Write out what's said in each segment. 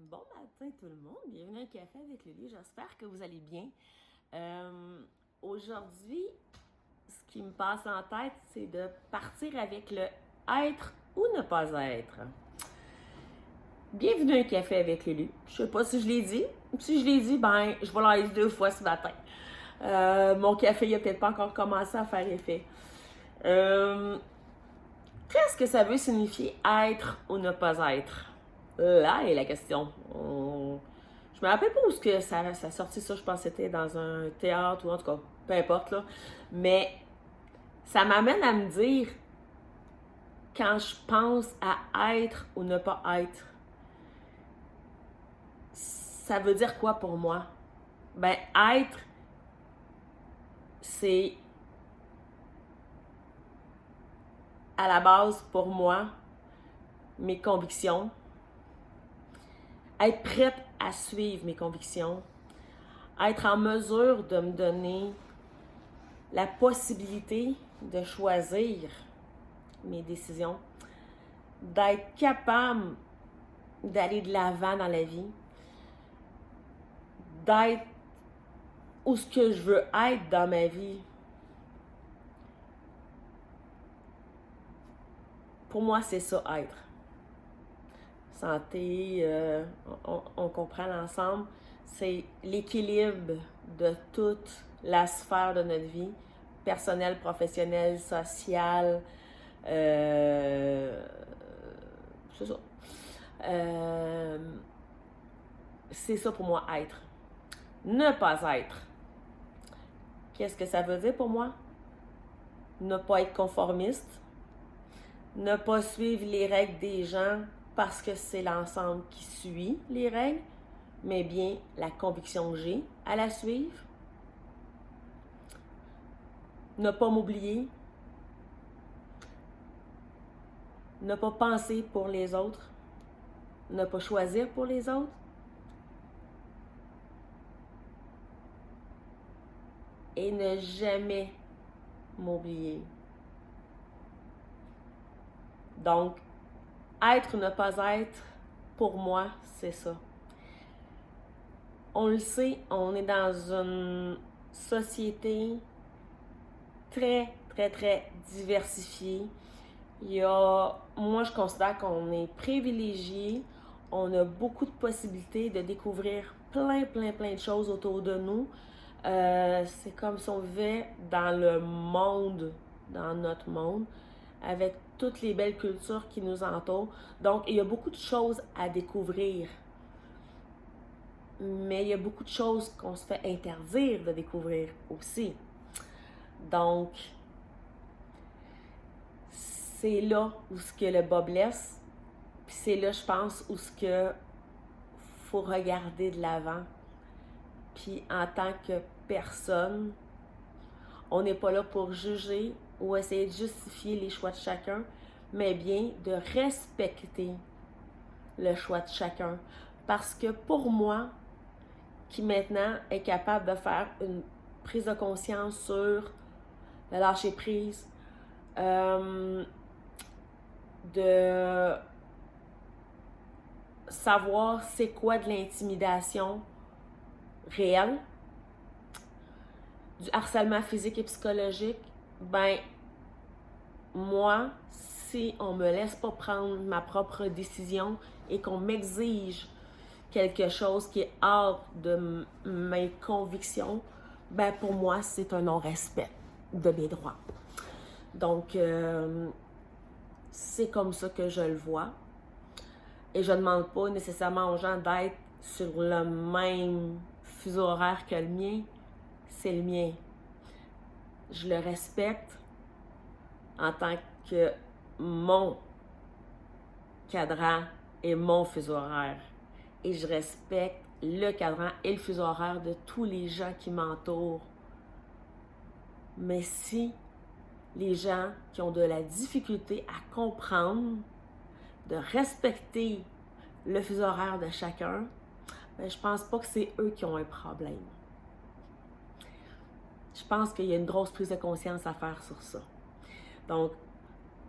Bon matin tout le monde, bienvenue à un café avec Lily, j'espère que vous allez bien. Aujourd'hui, ce qui me passe en tête, c'est de partir avec le être ou ne pas être. Bienvenue à un café avec Lily. Je sais pas si je l'ai dit. Si je l'ai dit, ben, je vais l'en dire 2 fois ce matin. Mon café, il a peut-être pas encore commencé à faire effet. Qu'est-ce que ça veut signifier être ou ne pas être? Là est la question. Je me rappelle pas où ce que ça a sorti ça, je pense que c'était dans un théâtre ou en tout cas, peu importe là. Mais ça m'amène à me dire, quand je pense à être ou ne pas être, ça veut dire quoi pour moi? Ben, être, c'est à la base pour moi mes convictions, être prête à suivre mes convictions, être en mesure de me donner la possibilité de choisir mes décisions, d'être capable d'aller de l'avant dans la vie, d'être où ce que je veux être dans ma vie. Pour moi, c'est ça, être. Santé, on comprend l'ensemble, c'est l'équilibre de toute la sphère de notre vie, personnelle, professionnelle, sociale, c'est ça. C'est ça pour moi, être. Ne pas être. Qu'est-ce que ça veut dire pour moi? Ne pas être conformiste, ne pas suivre les règles des gens parce que c'est l'ensemble qui suit les règles, mais bien la conviction que j'ai à la suivre. Ne pas m'oublier, ne pas penser pour les autres, ne pas choisir pour les autres. Et ne jamais m'oublier. Donc, être ou ne pas être, pour moi, c'est ça. On le sait, on est dans une société très, très, très diversifiée. Moi, je considère qu'on est privilégié. On a beaucoup de possibilités de découvrir plein, plein, plein de choses autour de nous. C'est comme si on vivait dans le monde, dans notre monde, avec toutes les belles cultures qui nous entourent. Donc, il y a beaucoup de choses à découvrir. Mais il y a beaucoup de choses qu'on se fait interdire de découvrir aussi. Donc, c'est là où ce que le bas blesse. Puis c'est là, je pense, où ce que faut regarder de l'avant. Puis en tant que personne, on n'est pas là pour juger ou essayer de justifier les choix de chacun, mais bien de respecter le choix de chacun. Parce que pour moi, qui maintenant est capable de faire une prise de conscience sur le lâcher prise, de savoir c'est quoi de l'intimidation réelle, du harcèlement physique et psychologique, ben moi, si on me laisse pas prendre ma propre décision et qu'on m'exige quelque chose qui est hors de mes convictions, ben pour moi, c'est un non-respect de mes droits. Donc, c'est comme ça que je le vois. Et je ne demande pas nécessairement aux gens d'être sur le même fuseau horaire que le mien. C'est le mien. Je le respecte en tant que mon cadran et mon fuseau horaire. Et je respecte le cadran et le fuseau horaire de tous les gens qui m'entourent. Mais si les gens qui ont de la difficulté à comprendre, de respecter le fuseau horaire de chacun, ben, je pense pas que c'est eux qui ont un problème. Je pense qu'il y a une grosse prise de conscience à faire sur ça. Donc,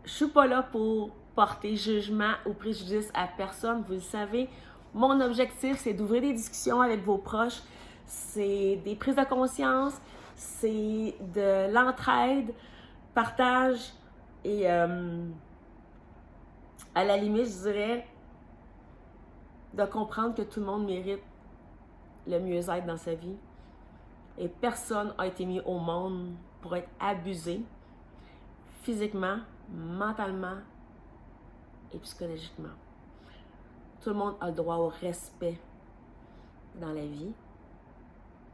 je suis pas là pour porter jugement ou préjudice à personne. Vous le savez, Mon objectif, c'est d'ouvrir des discussions avec vos proches, c'est des prises de conscience, c'est de l'entraide, partage et à la limite, je dirais, de comprendre que tout le monde mérite le mieux-être dans sa vie. Et personne n'a été mis au monde pour être abusé physiquement, mentalement et psychologiquement. Tout le monde a le droit au respect dans la vie,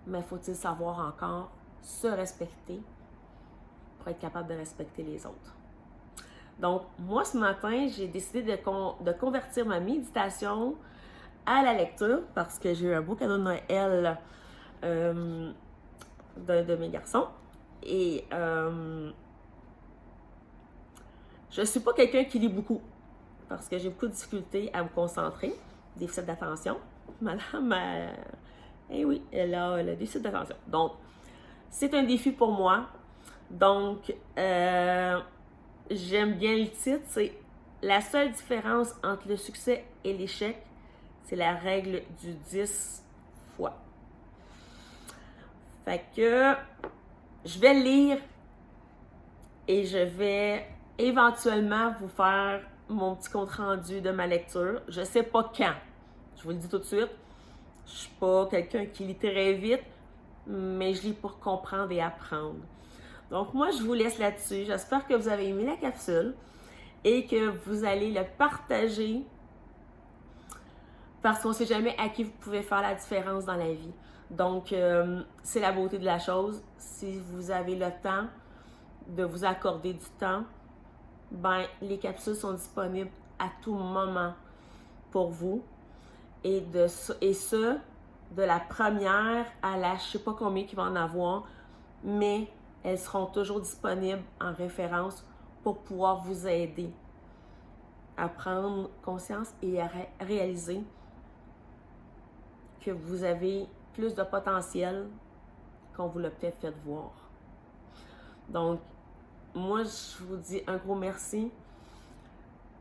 mais faut-il savoir encore se respecter pour être capable de respecter les autres. Donc, moi, ce matin, j'ai décidé de convertir ma méditation à la lecture parce que j'ai eu un beau cadeau de Noël d'un de mes garçons. Et je ne suis pas quelqu'un qui lit beaucoup parce que j'ai beaucoup de difficultés à me concentrer, déficit d'attention. Madame, eh oui, elle a le déficit d'attention. Donc, c'est un défi pour moi. Donc, j'aime bien le titre, c'est la seule différence entre le succès et l'échec, c'est la règle du 10 fois. Fait que je vais le lire et je vais éventuellement vous faire mon petit compte rendu de ma lecture. Je sais pas quand, je vous le dis tout de suite. Je suis pas quelqu'un qui lit très vite, mais je lis pour comprendre et apprendre. Donc moi, je vous laisse là-dessus. J'espère que vous avez aimé la capsule et que vous allez le partager parce qu'on ne sait jamais à qui vous pouvez faire la différence dans la vie. Donc, c'est la beauté de la chose. Si vous avez le temps de vous accorder du temps, ben les capsules sont disponibles à tout moment pour vous. Et ce, de la première à la, je ne sais pas combien qu'il va en avoir, mais elles seront toujours disponibles en référence pour pouvoir vous aider à prendre conscience et à réaliser que vous avez plus de potentiel qu'on vous l'a peut-être fait voir. Donc, moi, je vous dis un gros merci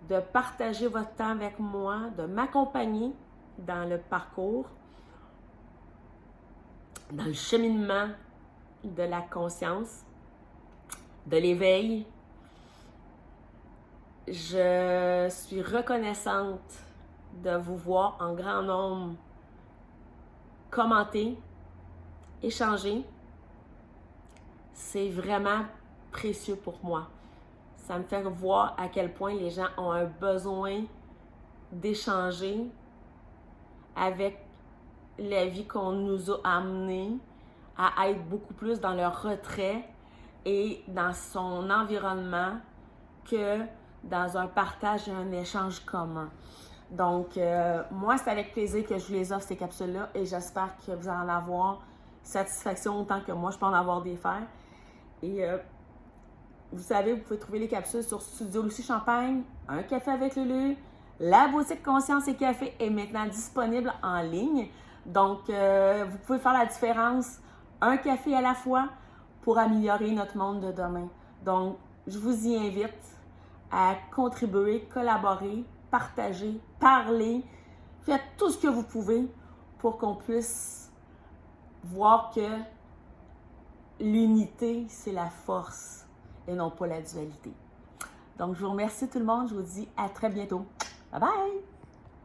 de partager votre temps avec moi, de m'accompagner dans le parcours, dans le cheminement de la conscience, de l'éveil. Je suis reconnaissante de vous voir en grand nombre commenter, échanger. C'est vraiment précieux pour moi. Ça me fait voir à quel point les gens ont un besoin d'échanger avec la vie qu'on nous a amené à être beaucoup plus dans le retrait et dans son environnement que dans un partage et un échange commun. Donc, moi, c'est avec plaisir que je vous les offre, ces capsules-là, et j'espère que vous allez en avoir satisfaction autant que moi, je peux en avoir des fers. Et vous savez, vous pouvez trouver les capsules sur Studio Lucie Champagne, Un café avec Lulu. La boutique Conscience et Café est maintenant disponible en ligne. Donc, vous pouvez faire la différence, un café à la fois, pour améliorer notre monde de demain. Donc, je vous y invite à contribuer, collaborer, partager, parler. Faites tout ce que vous pouvez pour qu'on puisse voir que l'unité, c'est la force et non pas la dualité. Donc, je vous remercie tout le monde. Je vous dis à très bientôt. Bye bye!